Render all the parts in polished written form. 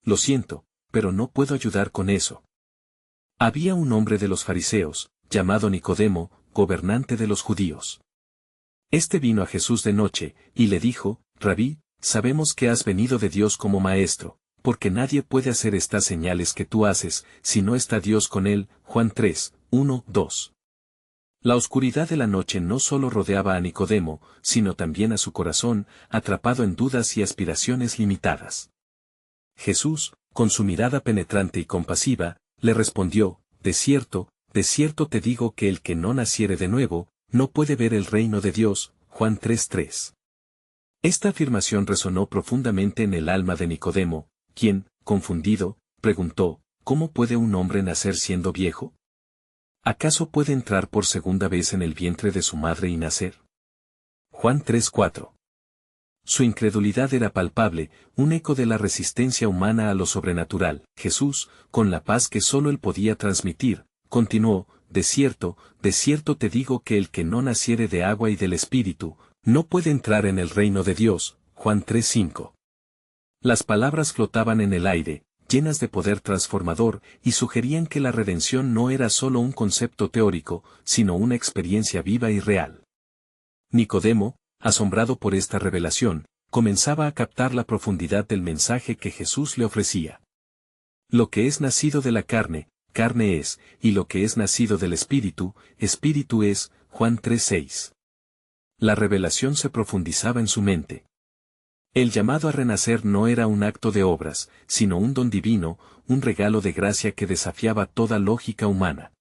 lo siento, pero no puedo ayudar con eso. Había un hombre de los fariseos, llamado Nicodemo, gobernante de los judíos. Este vino a Jesús de noche, y le dijo, Rabí, sabemos que has venido de Dios como maestro, porque nadie puede hacer estas señales que tú haces, si no está Dios con él. Juan 3, 1, 2. La oscuridad de la noche no solo rodeaba a Nicodemo, sino también a su corazón, atrapado en dudas y aspiraciones limitadas. Jesús, con su mirada penetrante y compasiva, le respondió, de cierto te digo que el que no naciere de nuevo, no puede ver el reino de Dios. Juan 3:3. Esta afirmación resonó profundamente en el alma de Nicodemo, quien, confundido, preguntó, ¿cómo puede un hombre nacer siendo viejo? ¿Acaso puede entrar por segunda vez en el vientre de su madre y nacer? Juan 3:4. Su incredulidad era palpable, un eco de la resistencia humana a lo sobrenatural. Jesús, con la paz que solo él podía transmitir, continuó, de cierto te digo que el que no naciere de agua y del Espíritu, no puede entrar en el reino de Dios. Juan 3:5. Las palabras flotaban en el aire, llenas de poder transformador, y sugerían que la redención no era solo un concepto teórico, sino una experiencia viva y real. Nicodemo, asombrado por esta revelación, comenzaba a captar la profundidad del mensaje que Jesús le ofrecía. Lo que es nacido de la carne, carne es, y lo que es nacido del Espíritu, Espíritu es. Juan 3:6. La revelación se profundizaba en su mente. El llamado a renacer no era un acto de obras, sino un don divino, un regalo de gracia que desafiaba toda lógica humana.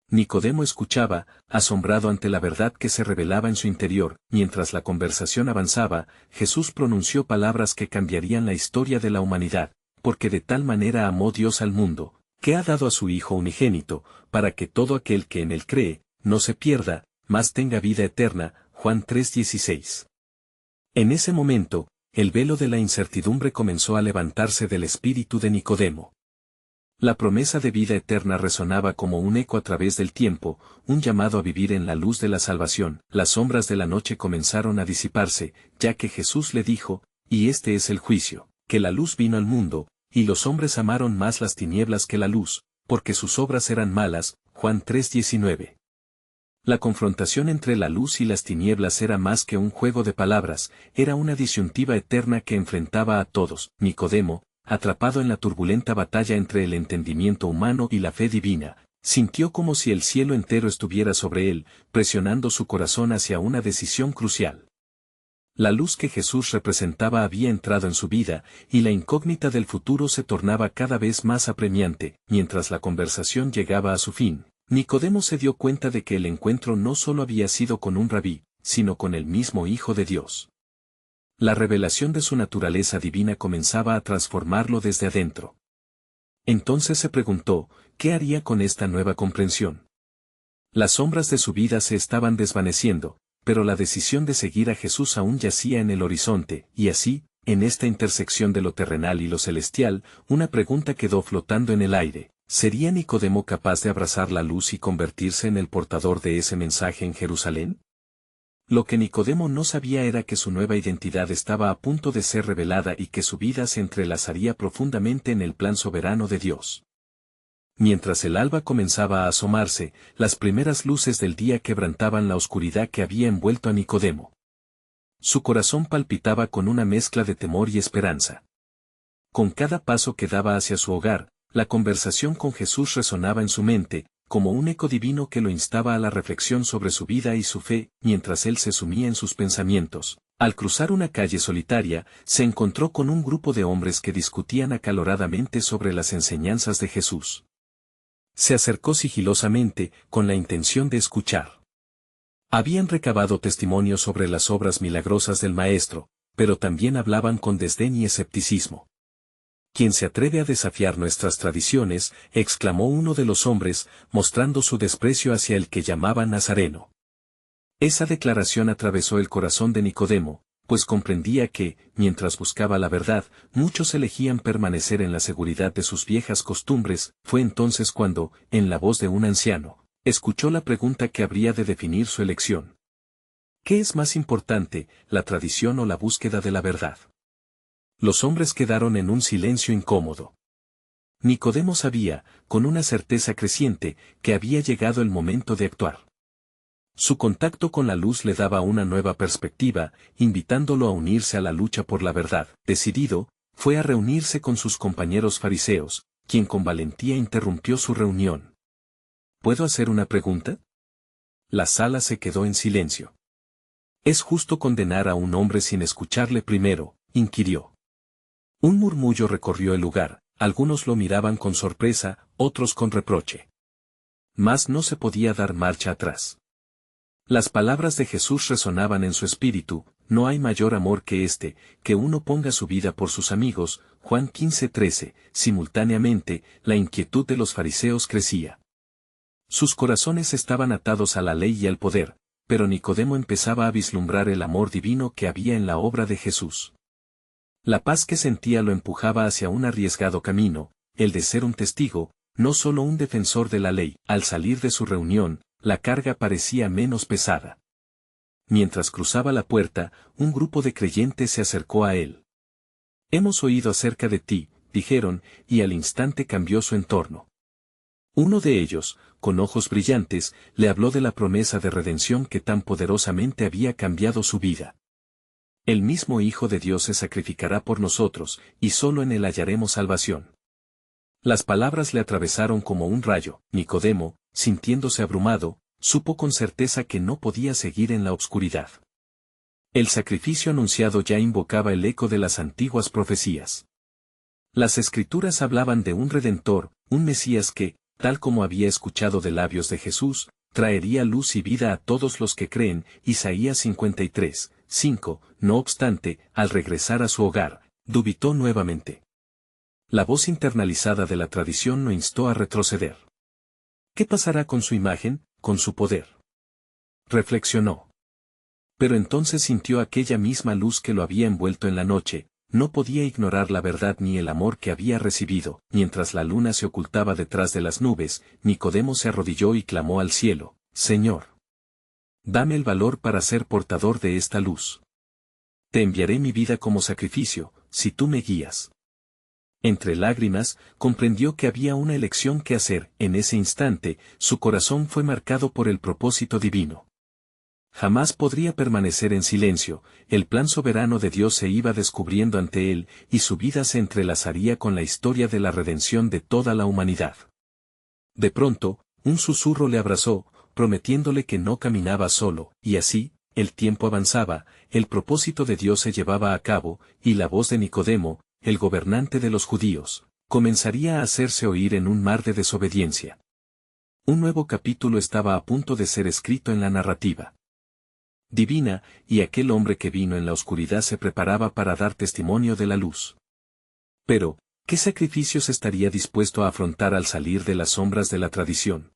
Nicodemo escuchaba, asombrado ante la verdad que se revelaba en su interior. Mientras la conversación avanzaba, Jesús pronunció palabras que cambiarían la historia de la humanidad, porque de tal manera amó Dios al mundo, que ha dado a su Hijo unigénito, para que todo aquel que en él cree, no se pierda, mas tenga vida eterna. Juan 3:16. En ese momento, el velo de la incertidumbre comenzó a levantarse del espíritu de Nicodemo. La promesa de vida eterna resonaba como un eco a través del tiempo, un llamado a vivir en la luz de la salvación. Las sombras de la noche comenzaron a disiparse, ya que Jesús le dijo, y este es el juicio, que la luz vino al mundo, y los hombres amaron más las tinieblas que la luz, porque sus obras eran malas. Juan 3:19. La confrontación entre la luz y las tinieblas era más que un juego de palabras, era una disyuntiva eterna que enfrentaba a todos. Nicodemo, atrapado en la turbulenta batalla entre el entendimiento humano y la fe divina, sintió como si el cielo entero estuviera sobre él, presionando su corazón hacia una decisión crucial. La luz que Jesús representaba había entrado en su vida, y la incógnita del futuro se tornaba cada vez más apremiante. Mientras la conversación llegaba a su fin, Nicodemo se dio cuenta de que el encuentro no solo había sido con un rabí, sino con el mismo Hijo de Dios. La revelación de su naturaleza divina comenzaba a transformarlo desde adentro. Entonces se preguntó, ¿qué haría con esta nueva comprensión? Las sombras de su vida se estaban desvaneciendo, pero la decisión de seguir a Jesús aún yacía en el horizonte, y así, en esta intersección de lo terrenal y lo celestial, una pregunta quedó flotando en el aire. ¿Sería Nicodemo capaz de abrazar la luz y convertirse en el portador de ese mensaje en Jerusalén? Lo que Nicodemo no sabía era que su nueva identidad estaba a punto de ser revelada y que su vida se entrelazaría profundamente en el plan soberano de Dios. Mientras el alba comenzaba a asomarse, las primeras luces del día quebrantaban la oscuridad que había envuelto a Nicodemo. Su corazón palpitaba con una mezcla de temor y esperanza. Con cada paso que daba hacia su hogar, la conversación con Jesús resonaba en su mente, como un eco divino que lo instaba a la reflexión sobre su vida y su fe. Mientras él se sumía en sus pensamientos, al cruzar una calle solitaria, se encontró con un grupo de hombres que discutían acaloradamente sobre las enseñanzas de Jesús. Se acercó sigilosamente, con la intención de escuchar. Habían recabado testimonio sobre las obras milagrosas del Maestro, pero también hablaban con desdén y escepticismo. «¿Quién se atreve a desafiar nuestras tradiciones?», exclamó uno de los hombres, mostrando su desprecio hacia el que llamaban Nazareno. Esa declaración atravesó el corazón de Nicodemo, pues comprendía que, mientras buscaba la verdad, muchos elegían permanecer en la seguridad de sus viejas costumbres. Fue entonces cuando, en la voz de un anciano, escuchó la pregunta que habría de definir su elección. ¿Qué es más importante, la tradición o la búsqueda de la verdad? Los hombres quedaron en un silencio incómodo. Nicodemo sabía, con una certeza creciente, que había llegado el momento de actuar. Su contacto con la luz le daba una nueva perspectiva, invitándolo a unirse a la lucha por la verdad. Decidido, fue a reunirse con sus compañeros fariseos, quien con valentía interrumpió su reunión. ¿Puedo hacer una pregunta? La sala se quedó en silencio. ¿Es justo condenar a un hombre sin escucharle primero?, inquirió. Un murmullo recorrió el lugar, algunos lo miraban con sorpresa, otros con reproche. Mas no se podía dar marcha atrás. Las palabras de Jesús resonaban en su espíritu: no hay mayor amor que este, que uno ponga su vida por sus amigos. Juan 15:13. Simultáneamente, la inquietud de los fariseos crecía. Sus corazones estaban atados a la ley y al poder, pero Nicodemo empezaba a vislumbrar el amor divino que había en la obra de Jesús. La paz que sentía lo empujaba hacia un arriesgado camino, el de ser un testigo, no solo un defensor de la ley. Al salir de su reunión, la carga parecía menos pesada. Mientras cruzaba la puerta, un grupo de creyentes se acercó a él. «Hemos oído acerca de ti», dijeron, y al instante cambió su entorno. Uno de ellos, con ojos brillantes, le habló de la promesa de redención que tan poderosamente había cambiado su vida. «El mismo Hijo de Dios se sacrificará por nosotros, y solo en él hallaremos salvación». Las palabras le atravesaron como un rayo. Nicodemo, sintiéndose abrumado, supo con certeza que no podía seguir en la obscuridad. El sacrificio anunciado ya invocaba el eco de las antiguas profecías. Las Escrituras hablaban de un Redentor, un Mesías que, tal como había escuchado de labios de Jesús, traería luz y vida a todos los que creen. Isaías 53:5. No obstante, al regresar a su hogar, dubitó nuevamente. La voz internalizada de la tradición lo instó a retroceder. ¿Qué pasará con su imagen, con su poder? Reflexionó. Pero entonces sintió aquella misma luz que lo había envuelto en la noche. No podía ignorar la verdad ni el amor que había recibido. Mientras la luna se ocultaba detrás de las nubes, Nicodemo se arrodilló y clamó al cielo: «Señor, dame el valor para ser portador de esta luz. Te enviaré mi vida como sacrificio, si tú me guías». Entre lágrimas, comprendió que había una elección que hacer. En ese instante, su corazón fue marcado por el propósito divino. Jamás podría permanecer en silencio. El plan soberano de Dios se iba descubriendo ante él, y su vida se entrelazaría con la historia de la redención de toda la humanidad. De pronto, un susurro le abrazó, prometiéndole que no caminaba solo, y así, el tiempo avanzaba, el propósito de Dios se llevaba a cabo, y la voz de Nicodemo, el gobernante de los judíos, comenzaría a hacerse oír en un mar de desobediencia. Un nuevo capítulo estaba a punto de ser escrito en la narrativa divina, y aquel hombre que vino en la oscuridad se preparaba para dar testimonio de la luz. Pero, ¿qué sacrificios estaría dispuesto a afrontar al salir de las sombras de la tradición?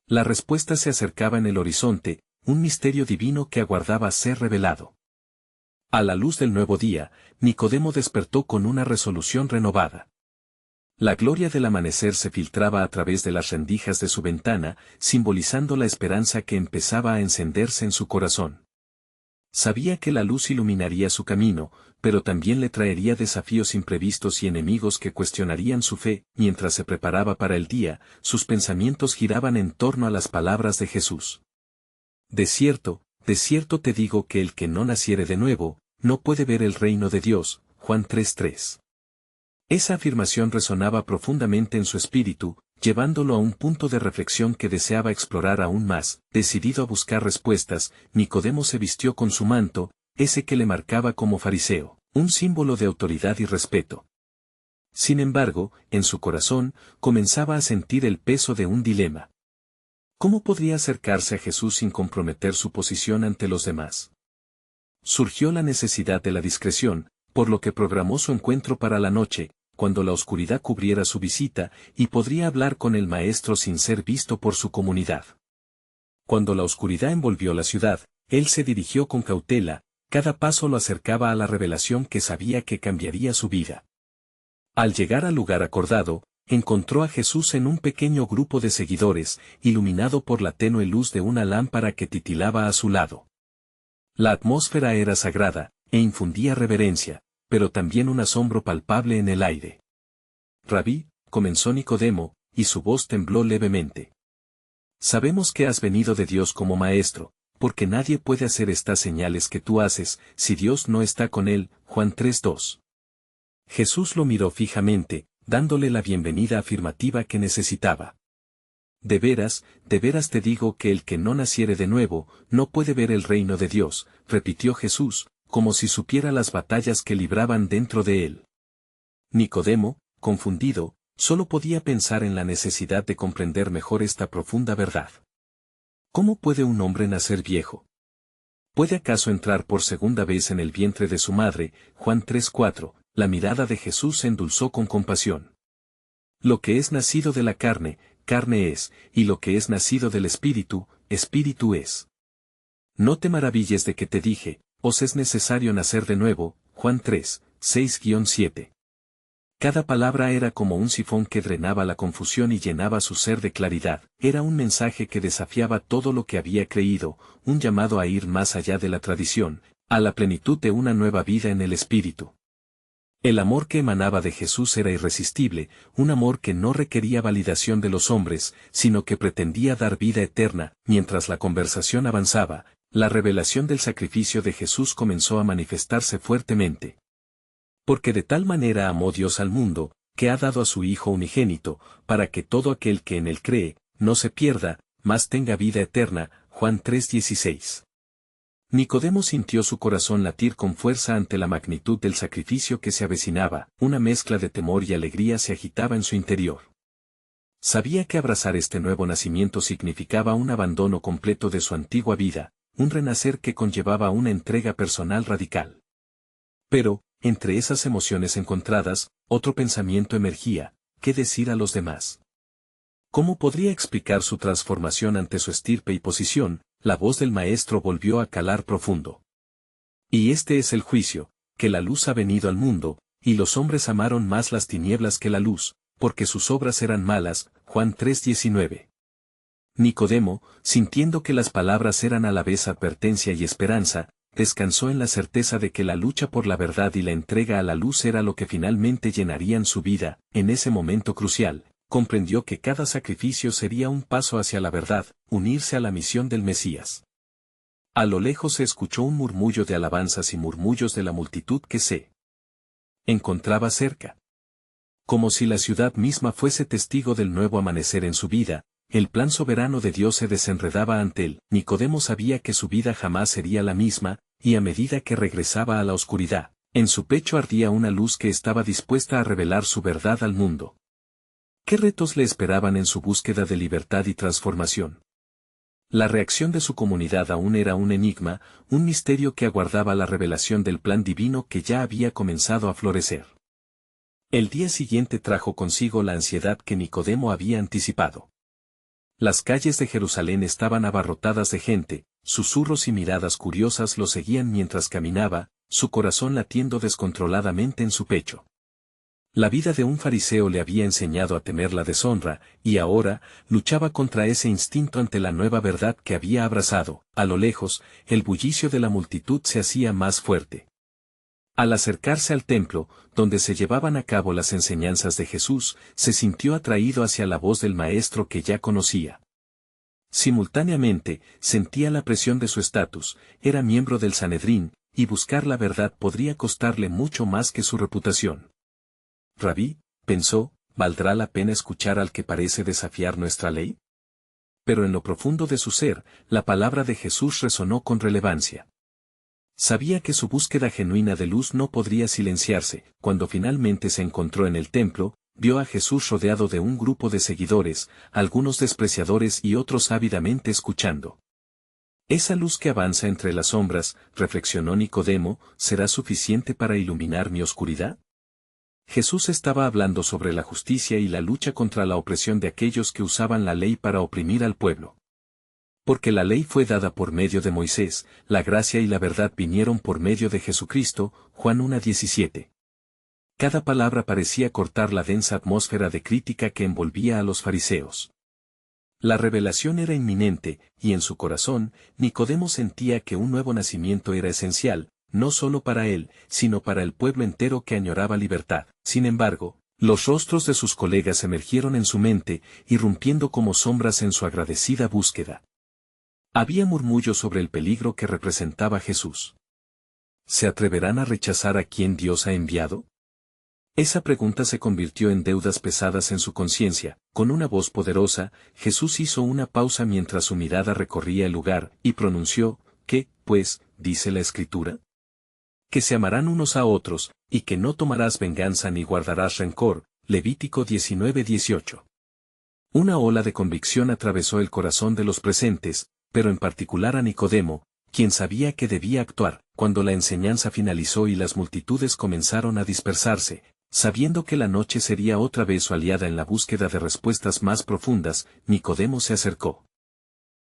La respuesta se acercaba en el horizonte, un misterio divino que aguardaba ser revelado. A la luz del nuevo día, Nicodemo despertó con una resolución renovada. La gloria del amanecer se filtraba a través de las rendijas de su ventana, simbolizando la esperanza que empezaba a encenderse en su corazón. Sabía que la luz iluminaría su camino, pero también le traería desafíos imprevistos y enemigos que cuestionarían su fe. Mientras se preparaba para el día, sus pensamientos giraban en torno a las palabras de Jesús. De cierto te digo que el que no naciere de nuevo, no puede ver el reino de Dios. Juan 3:3. Esa afirmación resonaba profundamente en su espíritu, llevándolo a un punto de reflexión que deseaba explorar aún más. Decidido a buscar respuestas, Nicodemo se vistió con su manto, ese que le marcaba como fariseo, un símbolo de autoridad y respeto. Sin embargo, en su corazón, comenzaba a sentir el peso de un dilema. ¿Cómo podría acercarse a Jesús sin comprometer su posición ante los demás? Surgió la necesidad de la discreción, por lo que programó su encuentro para la noche, cuando la oscuridad cubriera su visita, y podría hablar con el Maestro sin ser visto por su comunidad. Cuando la oscuridad envolvió la ciudad, él se dirigió con cautela, cada paso lo acercaba a la revelación que sabía que cambiaría su vida. Al llegar al lugar acordado, encontró a Jesús en un pequeño grupo de seguidores, iluminado por la tenue luz de una lámpara que titilaba a su lado. La atmósfera era sagrada, e infundía reverencia, pero también un asombro palpable en el aire. Rabí, comenzó Nicodemo, y su voz tembló levemente. Sabemos que has venido de Dios como maestro, porque nadie puede hacer estas señales que tú haces, si Dios no está con él. Juan 3:2. Jesús lo miró fijamente, dándole la bienvenida afirmativa que necesitaba. De veras te digo que el que no naciere de nuevo, no puede ver el reino de Dios, repitió Jesús, como si supiera las batallas que libraban dentro de él. Nicodemo, confundido, solo podía pensar en la necesidad de comprender mejor esta profunda verdad. ¿Cómo puede un hombre nacer viejo? ¿Puede acaso entrar por segunda vez en el vientre de su madre? Juan 3:4. La mirada de Jesús se endulzó con compasión. Lo que es nacido de la carne, carne es, y lo que es nacido del Espíritu, Espíritu es. No te maravilles de que te dije, os es necesario nacer de nuevo. Juan 3:6-7. Cada palabra era como un sifón que drenaba la confusión y llenaba su ser de claridad. Era un mensaje que desafiaba todo lo que había creído, un llamado a ir más allá de la tradición, a la plenitud de una nueva vida en el Espíritu. El amor que emanaba de Jesús era irresistible, un amor que no requería validación de los hombres, sino que pretendía dar vida eterna. Mientras la conversación avanzaba, la revelación del sacrificio de Jesús comenzó a manifestarse fuertemente. Porque de tal manera amó Dios al mundo, que ha dado a su Hijo unigénito, para que todo aquel que en él cree, no se pierda, mas tenga vida eterna. Juan 3:16. Nicodemo sintió su corazón latir con fuerza ante la magnitud del sacrificio que se avecinaba, una mezcla de temor y alegría se agitaba en su interior. Sabía que abrazar este nuevo nacimiento significaba un abandono completo de su antigua vida, un renacer que conllevaba una entrega personal radical. Pero, entre esas emociones encontradas, otro pensamiento emergía: ¿qué decir a los demás? ¿Cómo podría explicar su transformación ante su estirpe y posición? La voz del Maestro volvió a calar profundo. Y este es el juicio, que la luz ha venido al mundo, y los hombres amaron más las tinieblas que la luz, porque sus obras eran malas. Juan 3:19. Nicodemo, sintiendo que las palabras eran a la vez advertencia y esperanza, descansó en la certeza de que la lucha por la verdad y la entrega a la luz era lo que finalmente llenarían su vida. En ese momento crucial, comprendió que cada sacrificio sería un paso hacia la verdad, unirse a la misión del Mesías. A lo lejos se escuchó un murmullo de alabanzas y murmullos de la multitud que se encontraba cerca. Como si la ciudad misma fuese testigo del nuevo amanecer en su vida, el plan soberano de Dios se desenredaba ante él. Nicodemo sabía que su vida jamás sería la misma, y a medida que regresaba a la oscuridad, en su pecho ardía una luz que estaba dispuesta a revelar su verdad al mundo. ¿Qué retos le esperaban en su búsqueda de libertad y transformación? La reacción de su comunidad aún era un enigma, un misterio que aguardaba la revelación del plan divino que ya había comenzado a florecer. El día siguiente trajo consigo la ansiedad que Nicodemo había anticipado. Las calles de Jerusalén estaban abarrotadas de gente, susurros y miradas curiosas lo seguían mientras caminaba, su corazón latiendo descontroladamente en su pecho. La vida de un fariseo le había enseñado a temer la deshonra, y ahora, luchaba contra ese instinto ante la nueva verdad que había abrazado. A lo lejos, el bullicio de la multitud se hacía más fuerte. Al acercarse al templo, donde se llevaban a cabo las enseñanzas de Jesús, se sintió atraído hacia la voz del Maestro que ya conocía. Simultáneamente, sentía la presión de su estatus, era miembro del Sanedrín, y buscar la verdad podría costarle mucho más que su reputación. Rabí, pensó, ¿valdrá la pena escuchar al que parece desafiar nuestra ley? Pero en lo profundo de su ser, la palabra de Jesús resonó con relevancia. Sabía que su búsqueda genuina de luz no podría silenciarse. Cuando finalmente se encontró en el templo, vio a Jesús rodeado de un grupo de seguidores, algunos despreciadores y otros ávidamente escuchando. Esa luz que avanza entre las sombras, reflexionó Nicodemo, ¿será suficiente para iluminar mi oscuridad? Jesús estaba hablando sobre la justicia y la lucha contra la opresión de aquellos que usaban la ley para oprimir al pueblo. Porque la ley fue dada por medio de Moisés, la gracia y la verdad vinieron por medio de Jesucristo. Juan 1:17. Cada palabra parecía cortar la densa atmósfera de crítica que envolvía a los fariseos. La revelación era inminente, y en su corazón, Nicodemo sentía que un nuevo nacimiento era esencial, no solo para él, sino para el pueblo entero que añoraba libertad. Sin embargo, los rostros de sus colegas emergieron en su mente, irrumpiendo como sombras en su agradecida búsqueda. Había murmullos sobre el peligro que representaba Jesús. ¿Se atreverán a rechazar a quien Dios ha enviado? Esa pregunta se convirtió en deudas pesadas en su conciencia. Con una voz poderosa, Jesús hizo una pausa mientras su mirada recorría el lugar, y pronunció, ¿qué, pues, dice la Escritura? Que se amarán unos a otros, y que no tomarás venganza ni guardarás rencor. Levítico 19:18. Una ola de convicción atravesó el corazón de los presentes, pero en particular a Nicodemo, quien sabía que debía actuar. Cuando la enseñanza finalizó y las multitudes comenzaron a dispersarse, sabiendo que la noche sería otra vez su aliada en la búsqueda de respuestas más profundas, Nicodemo se acercó.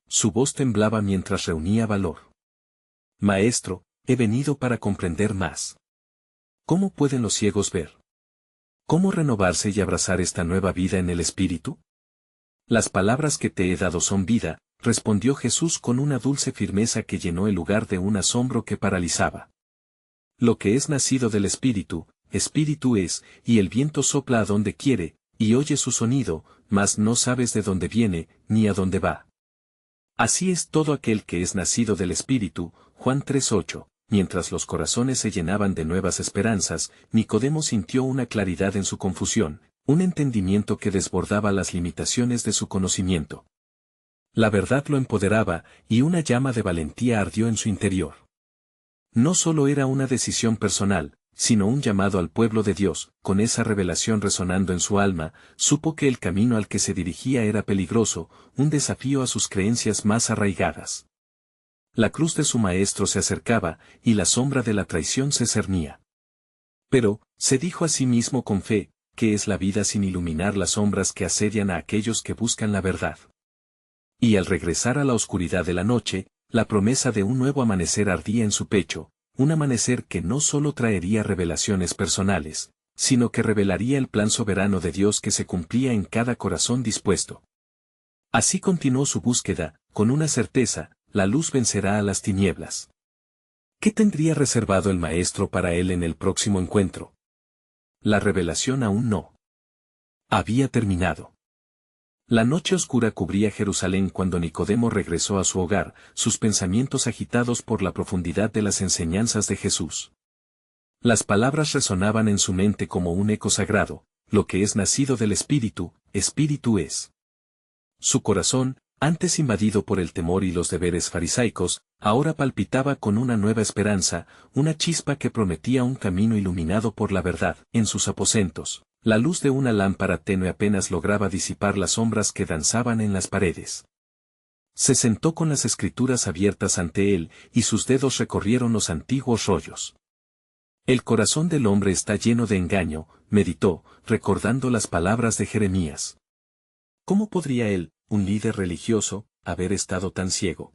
Su voz temblaba mientras reunía valor. Maestro, he venido para comprender más. ¿Cómo pueden los ciegos ver? ¿Cómo renovarse y abrazar esta nueva vida en el Espíritu? Las palabras que te he dado son vida, respondió Jesús con una dulce firmeza que llenó el lugar de un asombro que paralizaba. Lo que es nacido del Espíritu, Espíritu es, y el viento sopla a donde quiere, y oye su sonido, mas no sabes de dónde viene, ni a dónde va. Así es todo aquel que es nacido del Espíritu, Juan 3:8. Mientras los corazones se llenaban de nuevas esperanzas, Nicodemo sintió una claridad en su confusión, un entendimiento que desbordaba las limitaciones de su conocimiento. La verdad lo empoderaba, y una llama de valentía ardió en su interior. No solo era una decisión personal, sino un llamado al pueblo de Dios. Con esa revelación resonando en su alma, supo que el camino al que se dirigía era peligroso, un desafío a sus creencias más arraigadas. La cruz de su maestro se acercaba, y la sombra de la traición se cernía. Pero, se dijo a sí mismo con fe, ¿qué es la vida sin iluminar las sombras que asedian a aquellos que buscan la verdad? Y al regresar a la oscuridad de la noche, la promesa de un nuevo amanecer ardía en su pecho, un amanecer que no solo traería revelaciones personales, sino que revelaría el plan soberano de Dios que se cumplía en cada corazón dispuesto. Así continuó su búsqueda, con una certeza, la luz vencerá a las tinieblas. ¿Qué tendría reservado el Maestro para él en el próximo encuentro? La revelación aún no había terminado. La noche oscura cubría Jerusalén cuando Nicodemo regresó a su hogar, sus pensamientos agitados por la profundidad de las enseñanzas de Jesús. Las palabras resonaban en su mente como un eco sagrado, lo que es nacido del Espíritu, Espíritu es. Su corazón, antes invadido por el temor y los deberes farisaicos, ahora palpitaba con una nueva esperanza, una chispa que prometía un camino iluminado por la verdad. En sus aposentos, la luz de una lámpara tenue apenas lograba disipar las sombras que danzaban en las paredes. Se sentó con las escrituras abiertas ante él, y sus dedos recorrieron los antiguos rollos. El corazón del hombre está lleno de engaño, meditó, recordando las palabras de Jeremías. ¿Cómo podría él, un líder religioso, haber estado tan ciego?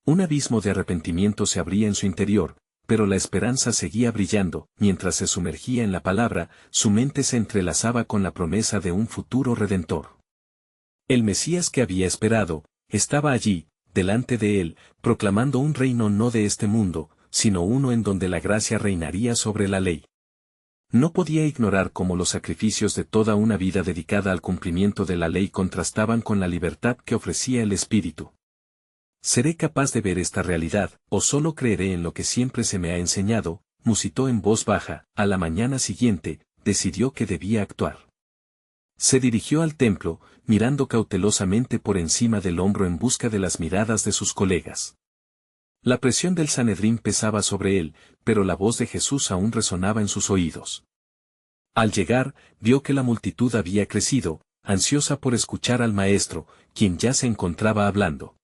Un abismo de arrepentimiento se abría en su interior, pero la esperanza seguía brillando. Mientras se sumergía en la palabra, su mente se entrelazaba con la promesa de un futuro redentor. El Mesías que había esperado, estaba allí, delante de él, proclamando un reino no de este mundo, sino uno en donde la gracia reinaría sobre la ley. No podía ignorar cómo los sacrificios de toda una vida dedicada al cumplimiento de la ley contrastaban con la libertad que ofrecía el Espíritu. ¿Seré capaz de ver esta realidad, o solo creeré en lo que siempre se me ha enseñado?, musitó en voz baja. A la mañana siguiente, decidió que debía actuar. Se dirigió al templo, mirando cautelosamente por encima del hombro en busca de las miradas de sus colegas. La presión del Sanedrín pesaba sobre él, pero la voz de Jesús aún resonaba en sus oídos. Al llegar, vio que la multitud había crecido, ansiosa por escuchar al Maestro, quien ya se encontraba hablando.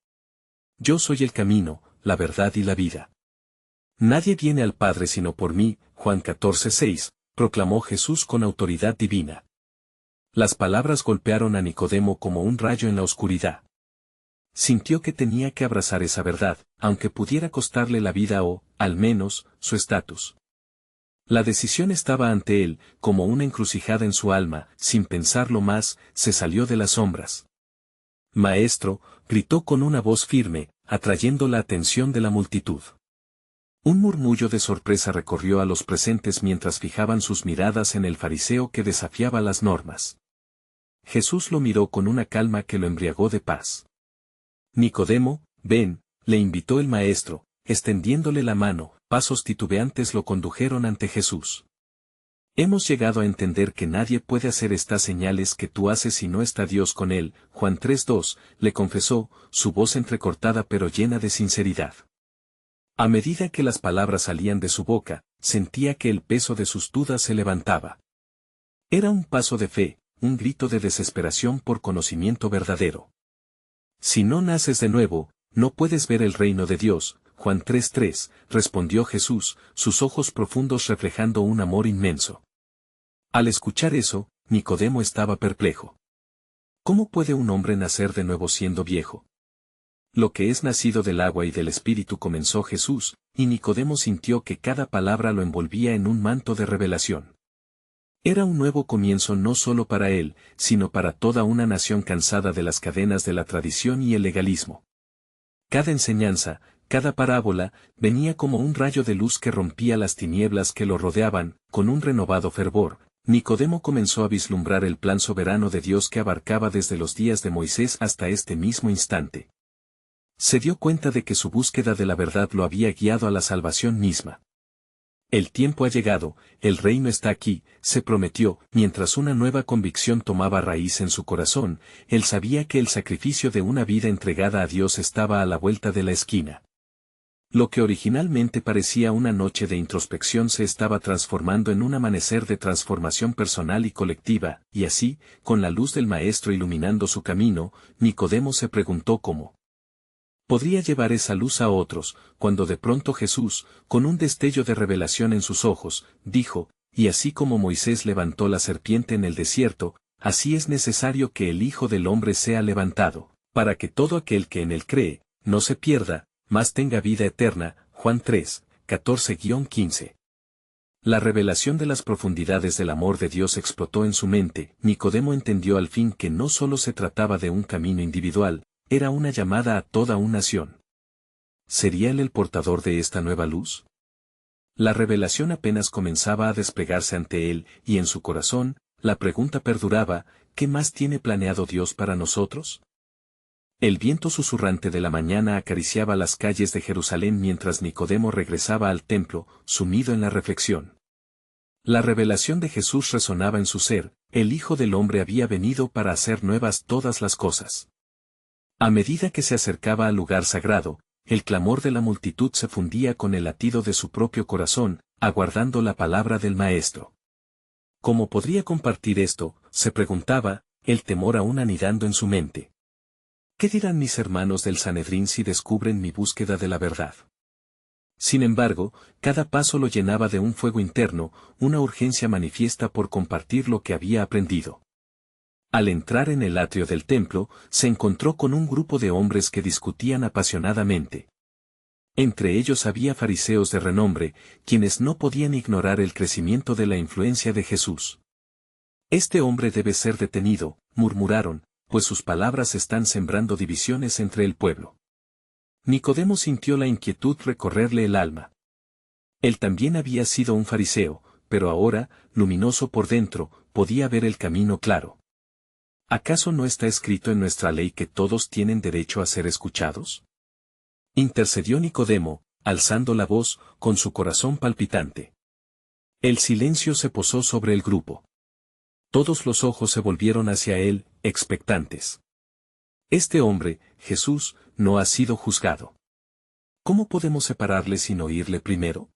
Yo soy el camino, la verdad y la vida. Nadie viene al Padre sino por mí, Juan 14:6, proclamó Jesús con autoridad divina. Las palabras golpearon a Nicodemo como un rayo en la oscuridad. Sintió que tenía que abrazar esa verdad, aunque pudiera costarle la vida o, al menos, su estatus. La decisión estaba ante él, como una encrucijada en su alma. Sin pensarlo más, se salió de las sombras. Maestro, gritó con una voz firme, atrayendo la atención de la multitud. Un murmullo de sorpresa recorrió a los presentes mientras fijaban sus miradas en el fariseo que desafiaba las normas. Jesús lo miró con una calma que lo embriagó de paz. Nicodemo, ven, le invitó el maestro, extendiéndole la mano. Pasos titubeantes lo condujeron ante Jesús. Hemos llegado a entender que nadie puede hacer estas señales que tú haces si no está Dios con él. Juan 3:2, le confesó, su voz entrecortada pero llena de sinceridad. A medida que las palabras salían de su boca, sentía que el peso de sus dudas se levantaba. Era un paso de fe, un grito de desesperación por conocimiento verdadero. Si no naces de nuevo, no puedes ver el reino de Dios. Juan 3:3, respondió Jesús, sus ojos profundos reflejando un amor inmenso. Al escuchar eso, Nicodemo estaba perplejo. ¿Cómo puede un hombre nacer de nuevo siendo viejo? Lo que es nacido del agua y del Espíritu, comenzó Jesús, y Nicodemo sintió que cada palabra lo envolvía en un manto de revelación. Era un nuevo comienzo no solo para él, sino para toda una nación cansada de las cadenas de la tradición y el legalismo. Cada enseñanza, cada parábola, venía como un rayo de luz que rompía las tinieblas que lo rodeaban. Con un renovado fervor, Nicodemo comenzó a vislumbrar el plan soberano de Dios que abarcaba desde los días de Moisés hasta este mismo instante. Se dio cuenta de que su búsqueda de la verdad lo había guiado a la salvación misma. El tiempo ha llegado, el reino está aquí, se prometió. Mientras una nueva convicción tomaba raíz en su corazón, él sabía que el sacrificio de una vida entregada a Dios estaba a la vuelta de la esquina. Lo que originalmente parecía una noche de introspección se estaba transformando en un amanecer de transformación personal y colectiva, y así, con la luz del Maestro iluminando su camino, Nicodemo se preguntó cómo podría llevar esa luz a otros, cuando de pronto Jesús, con un destello de revelación en sus ojos, dijo, y así como Moisés levantó la serpiente en el desierto, así es necesario que el Hijo del Hombre sea levantado, para que todo aquel que en él cree, no se pierda, mas tenga vida eterna. Juan 3, 14-15. La revelación de las profundidades del amor de Dios explotó en su mente. Nicodemo entendió al fin que no solo se trataba de un camino individual, era una llamada a toda una nación. ¿Sería él el portador de esta nueva luz? La revelación apenas comenzaba a desplegarse ante él, y en su corazón, la pregunta perduraba, ¿qué más tiene planeado Dios para nosotros? El viento susurrante de la mañana acariciaba las calles de Jerusalén mientras Nicodemo regresaba al templo, sumido en la reflexión. La revelación de Jesús resonaba en su ser, el Hijo del Hombre había venido para hacer nuevas todas las cosas. A medida que se acercaba al lugar sagrado, el clamor de la multitud se fundía con el latido de su propio corazón, aguardando la palabra del Maestro. ¿Cómo podría compartir esto?, se preguntaba, el temor aún anidando en su mente. ¿Qué dirán mis hermanos del Sanedrín si descubren mi búsqueda de la verdad? Sin embargo, cada paso lo llenaba de un fuego interno, una urgencia manifiesta por compartir lo que había aprendido. Al entrar en el atrio del templo, se encontró con un grupo de hombres que discutían apasionadamente. Entre ellos había fariseos de renombre, quienes no podían ignorar el crecimiento de la influencia de Jesús. Este hombre debe ser detenido, murmuraron, pues sus palabras están sembrando divisiones entre el pueblo. Nicodemo sintió la inquietud recorrerle el alma. Él también había sido un fariseo, pero ahora, luminoso por dentro, podía ver el camino claro. ¿Acaso no está escrito en nuestra ley que todos tienen derecho a ser escuchados? Intercedió Nicodemo, alzando la voz, con su corazón palpitante. El silencio se posó sobre el grupo. Todos los ojos se volvieron hacia él, expectantes. Este hombre, Jesús, no ha sido juzgado. ¿Cómo podemos separarle sin oírle primero?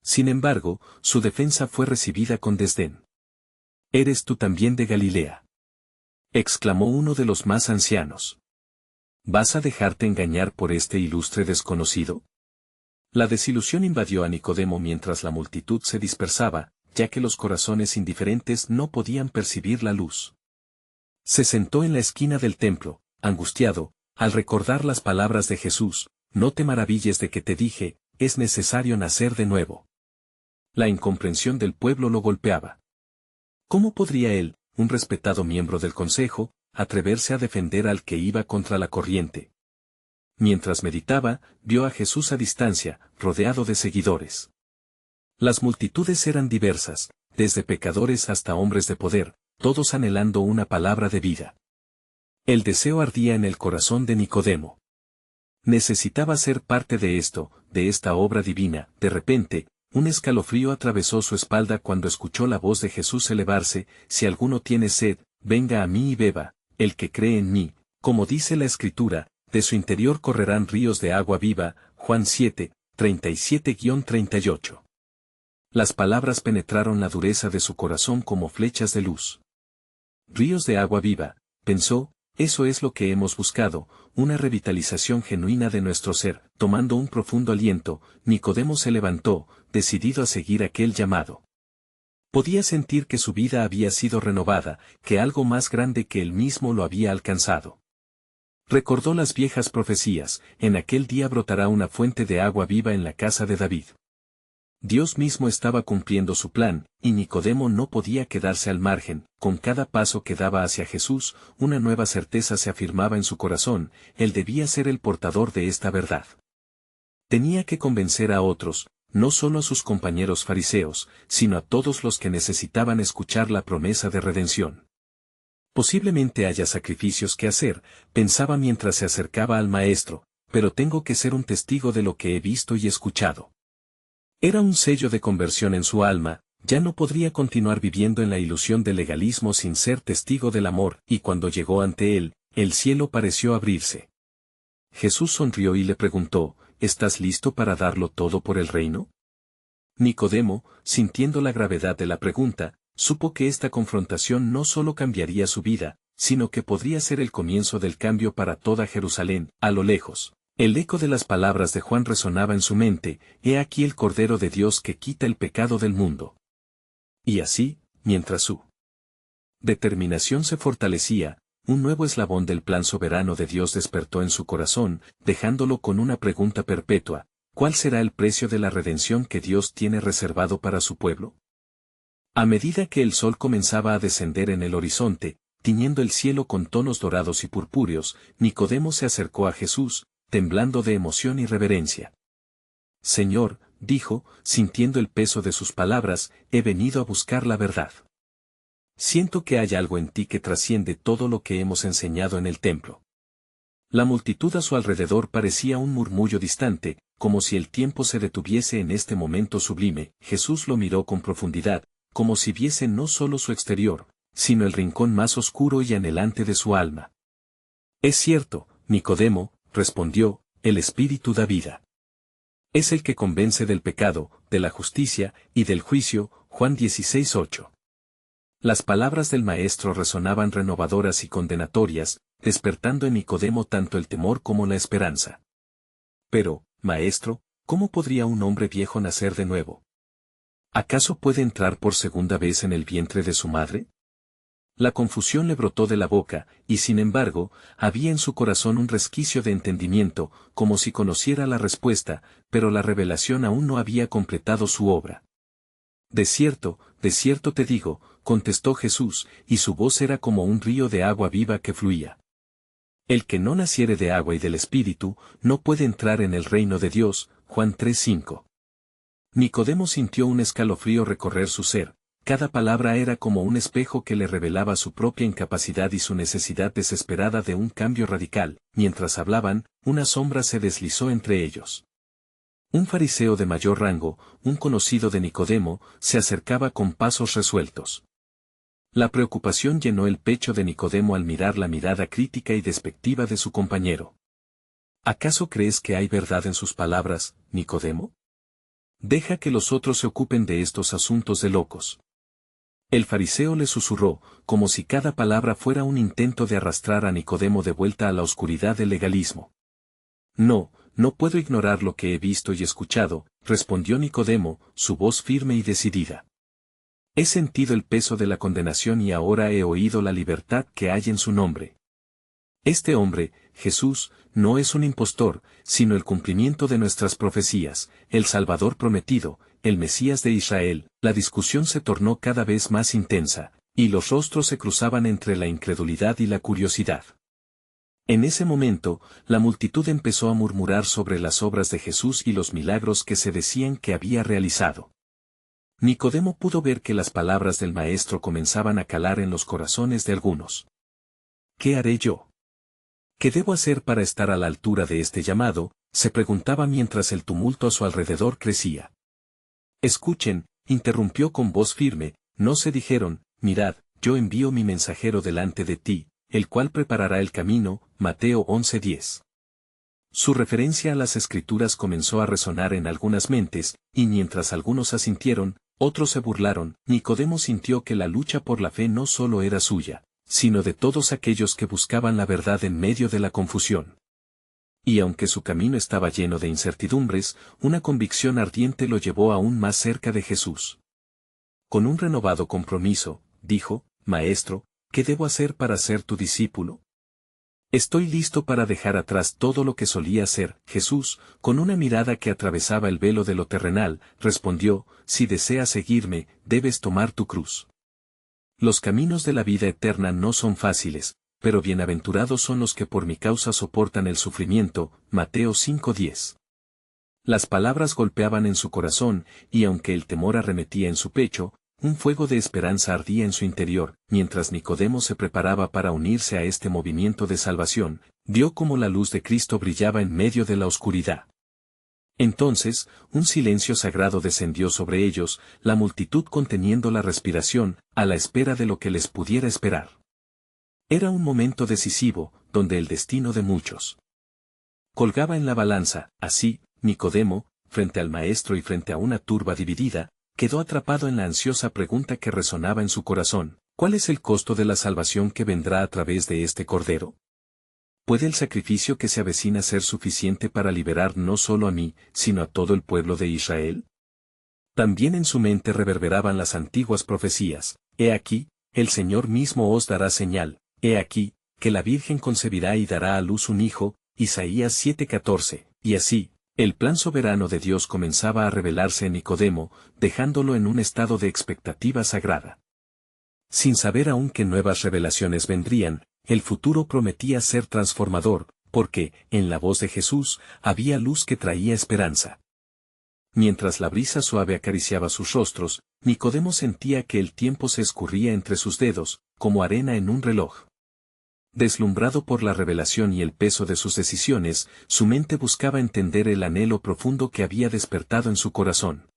Sin embargo, su defensa fue recibida con desdén. ¿Eres tú también de Galilea?, exclamó uno de los más ancianos. ¿Vas a dejarte engañar por este ilustre desconocido? La desilusión invadió a Nicodemo mientras la multitud se dispersaba, ya que los corazones indiferentes no podían percibir la luz. Se sentó en la esquina del templo, angustiado, al recordar las palabras de Jesús, no te maravilles de que te dije, es necesario nacer de nuevo. La incomprensión del pueblo lo golpeaba. ¿Cómo podría él, un respetado miembro del consejo, atreverse a defender al que iba contra la corriente? mientras meditaba, vio a Jesús a distancia, rodeado de seguidores. Las multitudes eran diversas, desde pecadores hasta hombres de poder, todos anhelando una palabra de vida. El deseo ardía en el corazón de Nicodemo. Necesitaba ser parte de esto, de esta obra divina. De repente, un escalofrío atravesó su espalda cuando escuchó la voz de Jesús elevarse: si alguno tiene sed, venga a mí y beba. El que cree en mí, como dice la Escritura, de su interior correrán ríos de agua viva. Juan 7, 37-38. Las palabras penetraron la dureza de su corazón como flechas de luz. Ríos de agua viva, pensó, eso es lo que hemos buscado, una revitalización genuina de nuestro ser. Tomando un profundo aliento, Nicodemo se levantó, decidido a seguir aquel llamado. Podía sentir que su vida había sido renovada, que algo más grande que él mismo lo había alcanzado. Recordó las viejas profecías: en aquel día brotará una fuente de agua viva en la casa de David. Dios mismo estaba cumpliendo su plan, y Nicodemo no podía quedarse al margen. Con cada paso que daba hacia Jesús, una nueva certeza se afirmaba en su corazón: él debía ser el portador de esta verdad. Tenía que convencer a otros, no solo a sus compañeros fariseos, sino a todos los que necesitaban escuchar la promesa de redención. Posiblemente haya sacrificios que hacer, pensaba mientras se acercaba al maestro, pero tengo que ser un testigo de lo que he visto y escuchado. Era un sello de conversión en su alma. Ya no podría continuar viviendo en la ilusión del legalismo sin ser testigo del amor. Y cuando llegó ante él, el cielo pareció abrirse. Jesús sonrió y le preguntó: ¿estás listo para darlo todo por el reino? Nicodemo, sintiendo la gravedad de la pregunta, supo que esta confrontación no solo cambiaría su vida, sino que podría ser el comienzo del cambio para toda Jerusalén. A lo lejos, el eco de las palabras de Juan resonaba en su mente: he aquí el Cordero de Dios que quita el pecado del mundo. Y así, mientras su determinación se fortalecía, un nuevo eslabón del plan soberano de Dios despertó en su corazón, dejándolo con una pregunta perpetua: ¿cuál será el precio de la redención que Dios tiene reservado para su pueblo? A medida que el sol comenzaba a descender en el horizonte, tiñendo el cielo con tonos dorados y purpúreos, Nicodemo se acercó a Jesús, temblando de emoción y reverencia. Señor, dijo, sintiendo el peso de sus palabras, he venido a buscar la verdad. Siento que hay algo en ti que trasciende todo lo que hemos enseñado en el templo. La multitud a su alrededor parecía un murmullo distante, como si el tiempo se detuviese en este momento sublime. Jesús lo miró con profundidad, como si viese no solo su exterior, sino el rincón más oscuro y anhelante de su alma. Es cierto, Nicodemo, respondió, el Espíritu da vida. Es el que convence del pecado, de la justicia y del juicio. Juan 16:8. Las palabras del Maestro resonaban renovadoras y condenatorias, despertando en Nicodemo tanto el temor como la esperanza. Pero, Maestro, ¿cómo podría un hombre viejo nacer de nuevo? ¿Acaso puede entrar por segunda vez en el vientre de su madre? La confusión le brotó de la boca, y sin embargo, había en su corazón un resquicio de entendimiento, como si conociera la respuesta, pero la revelación aún no había completado su obra. De cierto te digo, contestó Jesús, y su voz era como un río de agua viva que fluía. El que no naciere de agua y del Espíritu, no puede entrar en el reino de Dios. Juan 3:5. Nicodemo sintió un escalofrío recorrer su ser. Cada palabra era como un espejo que le revelaba su propia incapacidad y su necesidad desesperada de un cambio radical. Mientras hablaban, una sombra se deslizó entre ellos. Un fariseo de mayor rango, un conocido de Nicodemo, se acercaba con pasos resueltos. La preocupación llenó el pecho de Nicodemo al mirar la mirada crítica y despectiva de su compañero. ¿Acaso crees que hay verdad en sus palabras, Nicodemo? Deja que los otros se ocupen de estos asuntos de locos. El fariseo le susurró, como si cada palabra fuera un intento de arrastrar a Nicodemo de vuelta a la oscuridad del legalismo. No puedo ignorar lo que he visto y escuchado, respondió Nicodemo, su voz firme y decidida. He sentido el peso de la condenación y ahora he oído la libertad que hay en su nombre. Este hombre, Jesús, no es un impostor, sino el cumplimiento de nuestras profecías, el Salvador prometido, el Mesías de Israel. La discusión se tornó cada vez más intensa, y los rostros se cruzaban entre la incredulidad y la curiosidad. En ese momento, la multitud empezó a murmurar sobre las obras de Jesús y los milagros que se decían que había realizado. Nicodemo pudo ver que las palabras del Maestro comenzaban a calar en los corazones de algunos. ¿Qué haré yo? ¿Qué debo hacer para estar a la altura de este llamado?, se preguntaba mientras el tumulto a su alrededor crecía. Escuchen, interrumpió con voz firme, no se dijeron, mirad, yo envío mi mensajero delante de ti, el cual preparará el camino, Mateo 11:10. Su referencia a las Escrituras comenzó a resonar en algunas mentes, y mientras algunos asintieron, otros se burlaron. Nicodemo sintió que la lucha por la fe no solo era suya, sino de todos aquellos que buscaban la verdad en medio de la confusión. Y aunque su camino estaba lleno de incertidumbres, una convicción ardiente lo llevó aún más cerca de Jesús. Con un renovado compromiso, dijo, Maestro, ¿qué debo hacer para ser tu discípulo? Estoy listo para dejar atrás todo lo que solía ser. Jesús, con una mirada que atravesaba el velo de lo terrenal, respondió, si deseas seguirme, debes tomar tu cruz. Los caminos de la vida eterna no son fáciles, pero bienaventurados son los que por mi causa soportan el sufrimiento. Mateo 5:10. Las palabras golpeaban en su corazón, y aunque el temor arremetía en su pecho, un fuego de esperanza ardía en su interior. Mientras Nicodemo se preparaba para unirse a este movimiento de salvación, vio cómo la luz de Cristo brillaba en medio de la oscuridad. Entonces, un silencio sagrado descendió sobre ellos, la multitud conteniendo la respiración, a la espera de lo que les pudiera esperar. Era un momento decisivo, donde el destino de muchos colgaba en la balanza. Así, Nicodemo, frente al Maestro y frente a una turba dividida, quedó atrapado en la ansiosa pregunta que resonaba en su corazón: ¿cuál es el costo de la salvación que vendrá a través de este Cordero? ¿Puede el sacrificio que se avecina ser suficiente para liberar no solo a mí, sino a todo el pueblo de Israel? También en su mente reverberaban las antiguas profecías: he aquí, el Señor mismo os dará señal, he aquí, que la Virgen concebirá y dará a luz un hijo, Isaías 7:14, y así, el plan soberano de Dios comenzaba a revelarse en Nicodemo, dejándolo en un estado de expectativa sagrada. Sin saber aún qué nuevas revelaciones vendrían, el futuro prometía ser transformador, porque, en la voz de Jesús, había luz que traía esperanza. Mientras la brisa suave acariciaba sus rostros, Nicodemo sentía que el tiempo se escurría entre sus dedos, como arena en un reloj. Deslumbrado por la revelación y el peso de sus decisiones, su mente buscaba entender el anhelo profundo que había despertado en su corazón.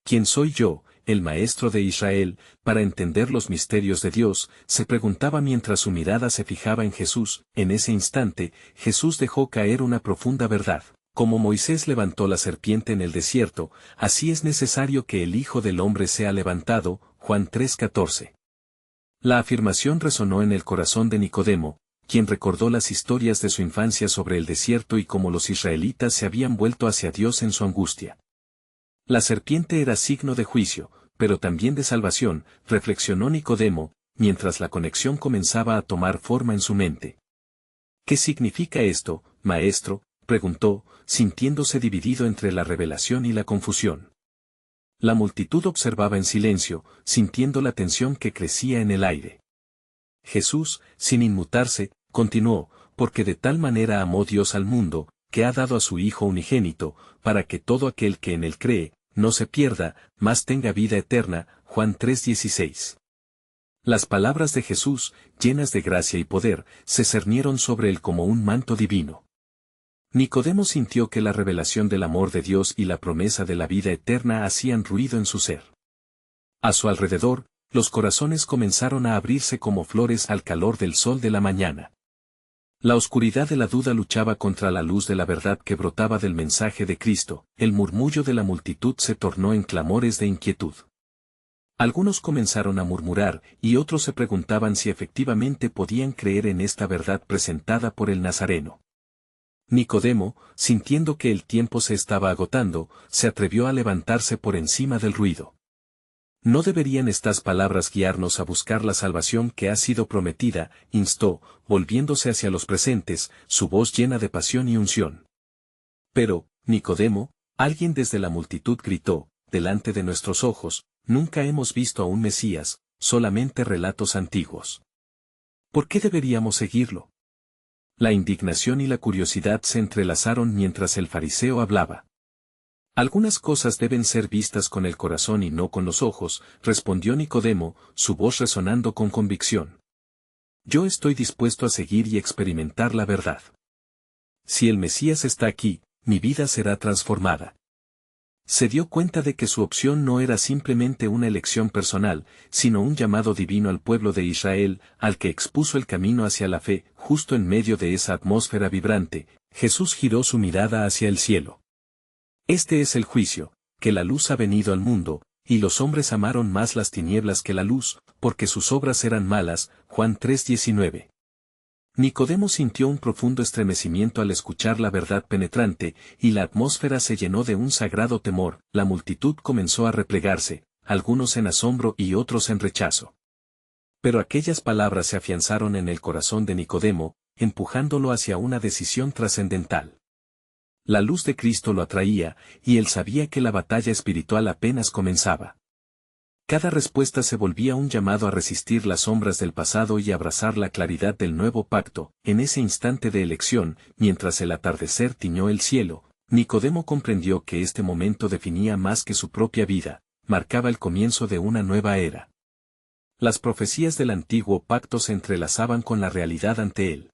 ¿Quién soy yo, el Maestro de Israel, para entender los misterios de Dios?, se preguntaba mientras su mirada se fijaba en Jesús. En ese instante, Jesús dejó caer una profunda verdad. Como Moisés levantó la serpiente en el desierto, así es necesario que el Hijo del Hombre sea levantado. Juan 3:14. La afirmación resonó en el corazón de Nicodemo, quien recordó las historias de su infancia sobre el desierto y cómo los israelitas se habían vuelto hacia Dios en su angustia. La serpiente era signo de juicio, pero también de salvación, reflexionó Nicodemo, mientras la conexión comenzaba a tomar forma en su mente. ¿Qué significa esto, maestro?, preguntó, sintiéndose dividido entre la revelación y la confusión. La multitud observaba en silencio, sintiendo la tensión que crecía en el aire. Jesús, sin inmutarse, continuó: porque de tal manera amó Dios al mundo, que ha dado a su Hijo unigénito, para que todo aquel que en él cree, no se pierda, mas tenga vida eterna. Juan 3:16. Las palabras de Jesús, llenas de gracia y poder, se cernieron sobre él como un manto divino. Nicodemo sintió que la revelación del amor de Dios y la promesa de la vida eterna hacían ruido en su ser. A su alrededor, los corazones comenzaron a abrirse como flores al calor del sol de la mañana. La oscuridad de la duda luchaba contra la luz de la verdad que brotaba del mensaje de Cristo. El murmullo de la multitud se tornó en clamores de inquietud. Algunos comenzaron a murmurar, y otros se preguntaban si efectivamente podían creer en esta verdad presentada por el Nazareno. Nicodemo, sintiendo que el tiempo se estaba agotando, se atrevió a levantarse por encima del ruido. ¿No deberían estas palabras guiarnos a buscar la salvación que ha sido prometida?, instó, volviéndose hacia los presentes, su voz llena de pasión y unción. Pero, Nicodemo, alguien desde la multitud gritó, delante de nuestros ojos, nunca hemos visto a un Mesías, solamente relatos antiguos. ¿Por qué deberíamos seguirlo? La indignación y la curiosidad se entrelazaron mientras el fariseo hablaba. Algunas cosas deben ser vistas con el corazón y no con los ojos, respondió Nicodemo, su voz resonando con convicción. Yo estoy dispuesto a seguir y experimentar la verdad. Si el Mesías está aquí, mi vida será transformada. Se dio cuenta de que su opción no era simplemente una elección personal, sino un llamado divino al pueblo de Israel, al que expuso el camino hacia la fe. Justo en medio de esa atmósfera vibrante, Jesús giró su mirada hacia el cielo. Este es el juicio, que la luz ha venido al mundo, y los hombres amaron más las tinieblas que la luz, porque sus obras eran malas. Juan 3:19. Nicodemo sintió un profundo estremecimiento al escuchar la verdad penetrante, y la atmósfera se llenó de un sagrado temor. La multitud comenzó a replegarse, algunos en asombro y otros en rechazo. Pero aquellas palabras se afianzaron en el corazón de Nicodemo, empujándolo hacia una decisión trascendental. La luz de Cristo lo atraía, y él sabía que la batalla espiritual apenas comenzaba. Cada respuesta se volvía un llamado a resistir las sombras del pasado y abrazar la claridad del nuevo pacto. En ese instante de elección, mientras el atardecer tiñó el cielo, Nicodemo comprendió que este momento definía más que su propia vida, marcaba el comienzo de una nueva era. Las profecías del antiguo pacto se entrelazaban con la realidad ante él.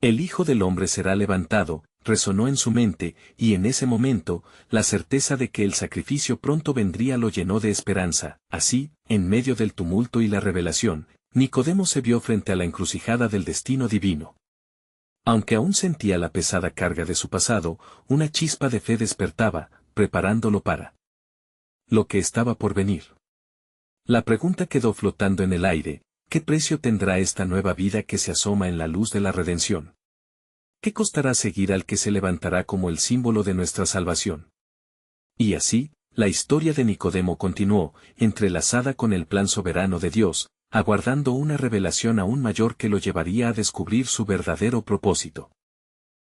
El Hijo del Hombre será levantado, resonó en su mente, y en ese momento, la certeza de que el sacrificio pronto vendría lo llenó de esperanza. Así, en medio del tumulto y la revelación, Nicodemo se vio frente a la encrucijada del destino divino. Aunque aún sentía la pesada carga de su pasado, una chispa de fe despertaba, preparándolo para lo que estaba por venir. La pregunta quedó flotando en el aire: ¿qué precio tendrá esta nueva vida que se asoma en la luz de la redención? ¿Qué costará seguir al que se levantará como el símbolo de nuestra salvación? Y así, la historia de Nicodemo continuó, entrelazada con el plan soberano de Dios, aguardando una revelación aún mayor que lo llevaría a descubrir su verdadero propósito.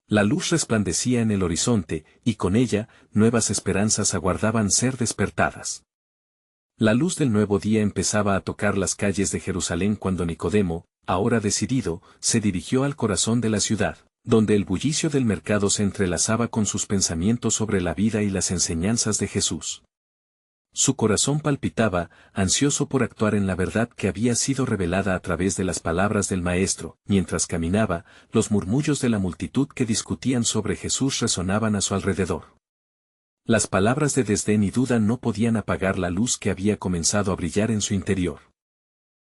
La luz resplandecía en el horizonte, y con ella, nuevas esperanzas aguardaban ser despertadas. La luz del nuevo día empezaba a tocar las calles de Jerusalén cuando Nicodemo, ahora decidido, se dirigió al corazón de la ciudad, donde el bullicio del mercado se entrelazaba con sus pensamientos sobre la vida y las enseñanzas de Jesús. Su corazón palpitaba, ansioso por actuar en la verdad que había sido revelada a través de las palabras del Maestro. Mientras caminaba, los murmullos de la multitud que discutían sobre Jesús resonaban a su alrededor. Las palabras de desdén y duda no podían apagar la luz que había comenzado a brillar en su interior.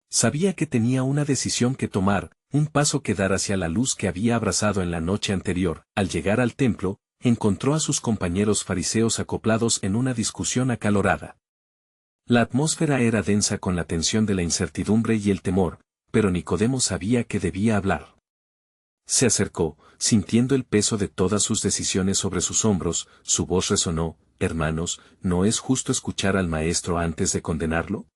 Sabía que tenía una decisión que tomar, un paso que dar hacia la luz que había abrazado en la noche anterior. Al llegar al templo, encontró a sus compañeros fariseos acoplados en una discusión acalorada. La atmósfera era densa con la tensión de la incertidumbre y el temor, pero Nicodemo sabía que debía hablar. Se acercó, sintiendo el peso de todas sus decisiones sobre sus hombros. Su voz resonó: «Hermanos, ¿no es justo escuchar al Maestro antes de condenarlo?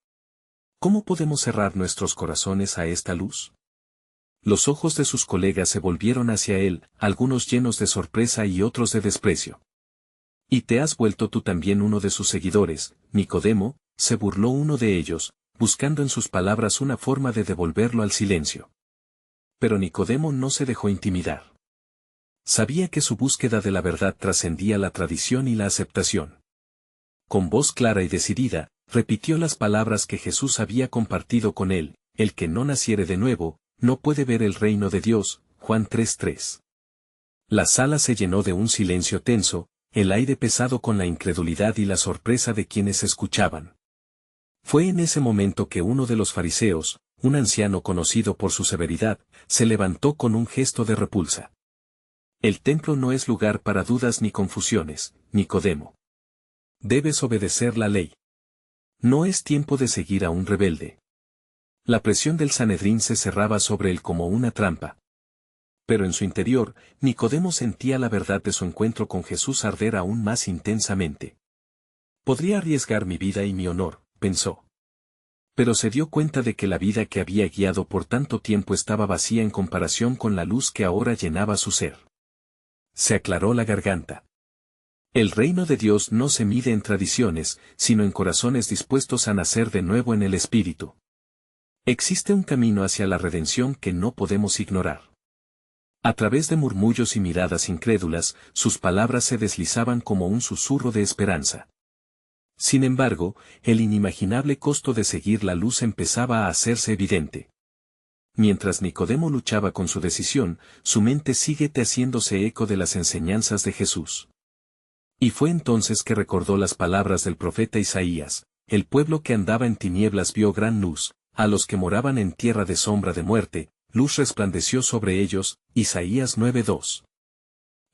¿Cómo podemos cerrar nuestros corazones a esta luz?» Los ojos de sus colegas se volvieron hacia él, algunos llenos de sorpresa y otros de desprecio. «¿Y te has vuelto tú también uno de sus seguidores, Nicodemo?», se burló uno de ellos, buscando en sus palabras una forma de devolverlo al silencio. Pero Nicodemo no se dejó intimidar. Sabía que su búsqueda de la verdad trascendía la tradición y la aceptación. Con voz clara y decidida, repitió las palabras que Jesús había compartido con él: «El que no naciere de nuevo, no puede ver el reino de Dios». Juan 3:3. La sala se llenó de un silencio tenso, el aire pesado con la incredulidad y la sorpresa de quienes escuchaban. Fue en ese momento que uno de los fariseos, un anciano conocido por su severidad, se levantó con un gesto de repulsa. «El templo no es lugar para dudas ni confusiones, Nicodemo. Debes obedecer la ley. No es tiempo de seguir a un rebelde». La presión del Sanedrín se cerraba sobre él como una trampa. Pero en su interior, Nicodemo sentía la verdad de su encuentro con Jesús arder aún más intensamente. «Podría arriesgar mi vida y mi honor», pensó. Pero se dio cuenta de que la vida que había guiado por tanto tiempo estaba vacía en comparación con la luz que ahora llenaba su ser. Se aclaró la garganta. El reino de Dios no se mide en tradiciones, sino en corazones dispuestos a nacer de nuevo en el Espíritu. Existe un camino hacia la redención que no podemos ignorar. A través de murmullos y miradas incrédulas, sus palabras se deslizaban como un susurro de esperanza. Sin embargo, el inimaginable costo de seguir la luz empezaba a hacerse evidente. Mientras Nicodemo luchaba con su decisión, su mente sigue haciéndose eco de las enseñanzas de Jesús. Y fue entonces que recordó las palabras del profeta Isaías: el pueblo que andaba en tinieblas vio gran luz, a los que moraban en tierra de sombra de muerte, luz resplandeció sobre ellos. Isaías 9:2.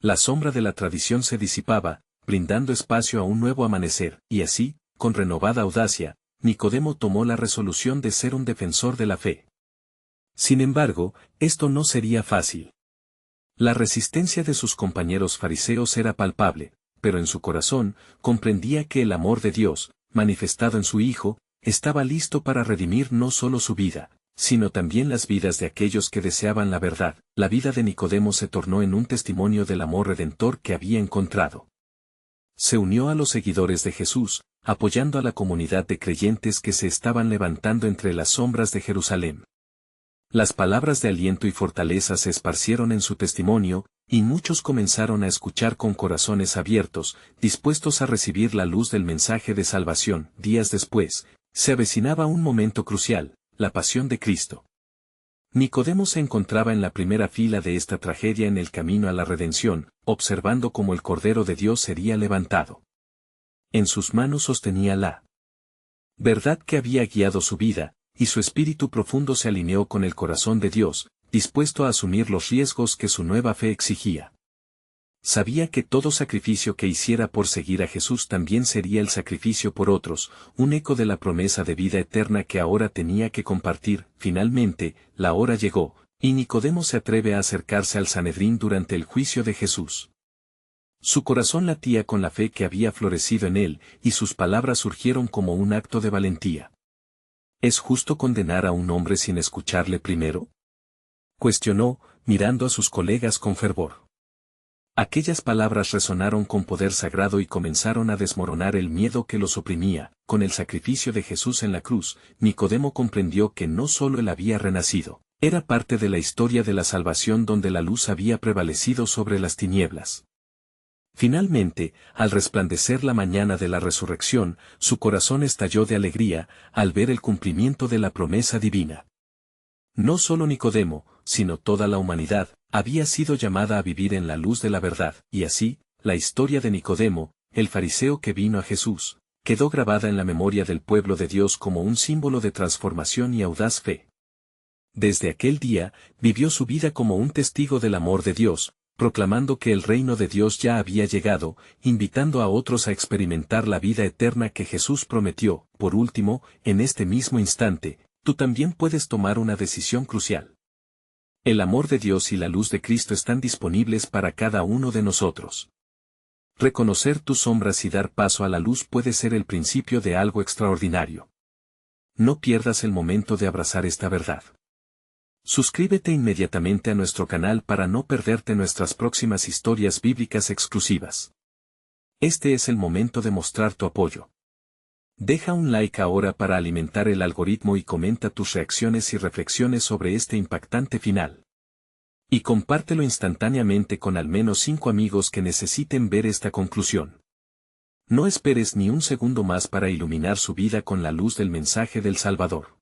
La sombra de la tradición se disipaba, brindando espacio a un nuevo amanecer, y así, con renovada audacia, Nicodemo tomó la resolución de ser un defensor de la fe. Sin embargo, esto no sería fácil. La resistencia de sus compañeros fariseos era palpable, pero en su corazón, comprendía que el amor de Dios, manifestado en su Hijo, estaba listo para redimir no solo su vida, sino también las vidas de aquellos que deseaban la verdad. La vida de Nicodemo se tornó en un testimonio del amor redentor que había encontrado. Se unió a los seguidores de Jesús, apoyando a la comunidad de creyentes que se estaban levantando entre las sombras de Jerusalén. Las palabras de aliento y fortaleza se esparcieron en su testimonio, y muchos comenzaron a escuchar con corazones abiertos, dispuestos a recibir la luz del mensaje de salvación. Días después, se avecinaba un momento crucial: la pasión de Cristo. Nicodemo se encontraba en la primera fila de esta tragedia en el camino a la redención, observando cómo el Cordero de Dios sería levantado. En sus manos sostenía la verdad que había guiado su vida, y su espíritu profundo se alineó con el corazón de Dios, dispuesto a asumir los riesgos que su nueva fe exigía. Sabía que todo sacrificio que hiciera por seguir a Jesús también sería el sacrificio por otros, un eco de la promesa de vida eterna que ahora tenía que compartir. Finalmente, la hora llegó, y Nicodemo se atreve a acercarse al Sanedrín durante el juicio de Jesús. Su corazón latía con la fe que había florecido en él, y sus palabras surgieron como un acto de valentía. ¿Es justo condenar a un hombre sin escucharle primero?, cuestionó, mirando a sus colegas con fervor. Aquellas palabras resonaron con poder sagrado y comenzaron a desmoronar el miedo que los oprimía. Con el sacrificio de Jesús en la cruz, Nicodemo comprendió que no solo él había renacido, era parte de la historia de la salvación donde la luz había prevalecido sobre las tinieblas. Finalmente, al resplandecer la mañana de la resurrección, su corazón estalló de alegría al ver el cumplimiento de la promesa divina. No solo Nicodemo, sino toda la humanidad, había sido llamada a vivir en la luz de la verdad, y así, la historia de Nicodemo, el fariseo que vino a Jesús, quedó grabada en la memoria del pueblo de Dios como un símbolo de transformación y audaz fe. Desde aquel día, vivió su vida como un testigo del amor de Dios, proclamando que el reino de Dios ya había llegado, invitando a otros a experimentar la vida eterna que Jesús prometió. Por último, en este mismo instante, tú también puedes tomar una decisión crucial. El amor de Dios y la luz de Cristo están disponibles para cada uno de nosotros. Reconocer tus sombras y dar paso a la luz puede ser el principio de algo extraordinario. No pierdas el momento de abrazar esta verdad. Suscríbete inmediatamente a nuestro canal para no perderte nuestras próximas historias bíblicas exclusivas. Este es el momento de mostrar tu apoyo. Deja un like ahora para alimentar el algoritmo y comenta tus reacciones y reflexiones sobre este impactante final. Y compártelo instantáneamente con al menos 5 amigos que necesiten ver esta conclusión. No esperes ni un segundo más para iluminar su vida con la luz del mensaje del Salvador.